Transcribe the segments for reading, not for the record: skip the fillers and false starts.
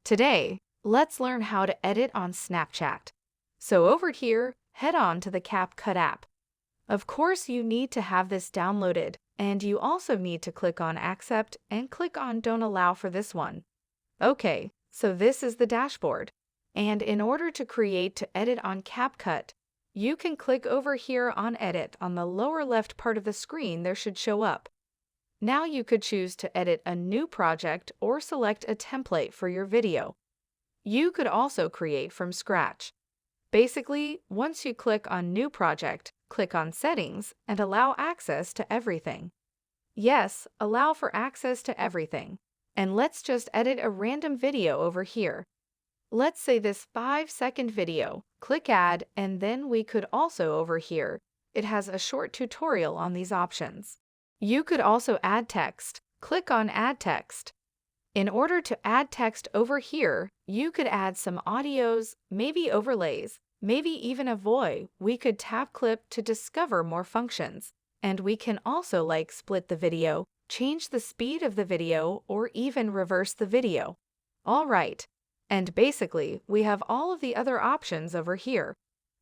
Today, let's learn how to edit on Snapchat. So over here, head on to the CapCut app. Of course, you need to have this downloaded, and you also need to click on Accept and click on Don't Allow for this one. Okay, so this is the dashboard. And in order to create To Edit on CapCut, you can click over here on Edit on the lower left part of the screen. There should show up. Now you could choose to edit a new project or select a template for your video. You could also create from scratch. Basically, once you click on New Project, click on Settings and allow access to everything. Yes, allow for access to everything. And let's just edit a random video over here. Let's say this 5-second video. Click Add, and then we could also over here, it has a short tutorial on these options. You could also add text. Click on Add Text. In order to add text over here, you could add some audios, maybe overlays, maybe even a voice. We could tap clip to discover more functions. And we can also split the video, change the speed of the video, or even reverse the video. Alright. And basically, we have all of the other options over here.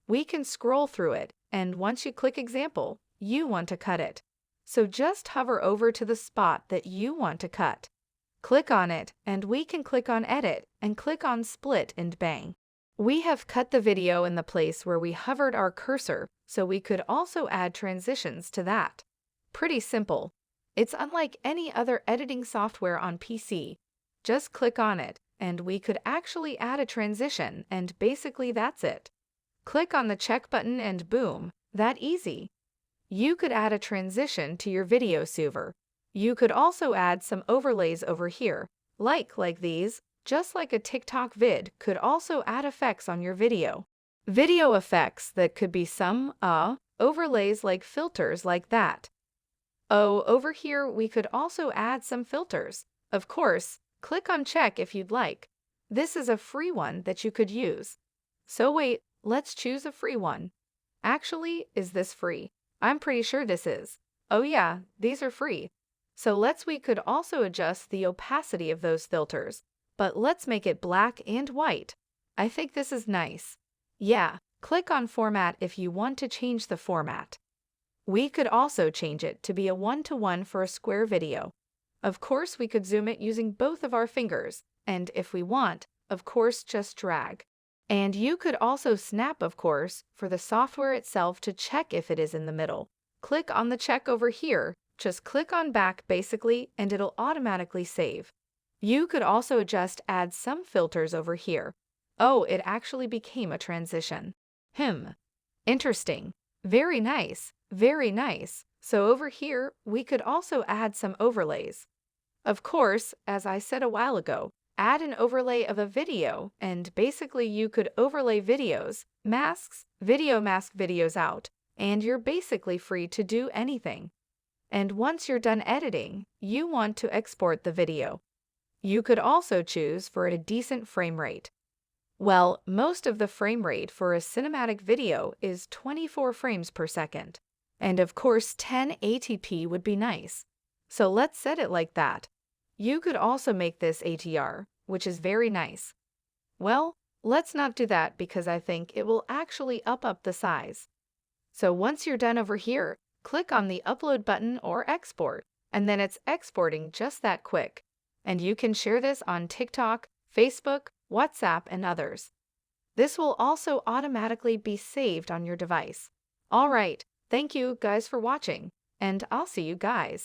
We can scroll through it, and once you click Example, you want to cut it. So just hover over to the spot that you want to cut. Click on it, and we can click on Edit and click on Split, and bang. We have cut the video in the place where we hovered our cursor, so we could also add transitions to that. Pretty simple. It's unlike any other editing software on PC. Just click on it, and we could actually add a transition, and basically that's it. Click on the check button and boom, that easy. You could add a transition to your video server. You could also add some overlays over here, like these, just like a TikTok vid could also add effects on your video. Video effects that could be some, overlays like filters like that. Oh, over here we could also add some filters. Of course, click on check if you'd like. This is a free one that you could use. So wait, let's choose a free one. Actually, is this free? I'm pretty sure this is. Oh yeah, these are free. So we could also adjust the opacity of those filters, but let's make it black and white. I think this is nice. Yeah, click on Format if you want to change the format. We could also change it to be a 1:1 for a square video. Of course, we could zoom it using both of our fingers, and if we want, of course, just drag. And you could also snap, of course, for the software itself to check if it is in the middle. Click on the check over here, just click on back basically, and it'll automatically save. You could also add some filters over here. Oh, it actually became a transition. Interesting. Very nice, very nice. So over here, we could also add some overlays. Of course, as I said a while ago, add an overlay of a video, and basically you could overlay videos, masks, video mask videos out, and you're basically free to do anything. And once you're done editing, you want to export the video. You could also choose for a decent frame rate. Well, most of the frame rate for a cinematic video is 24 frames per second. And of course 1080p would be nice. So let's set it like that. You could also make this ATR, which is very nice. Well, let's not do that because I think it will actually up the size. So once you're done over here, click on the Upload button or Export, and then it's exporting just that quick. And you can share this on TikTok, Facebook, WhatsApp, and others. This will also automatically be saved on your device. Alright, thank you guys for watching, and I'll see you guys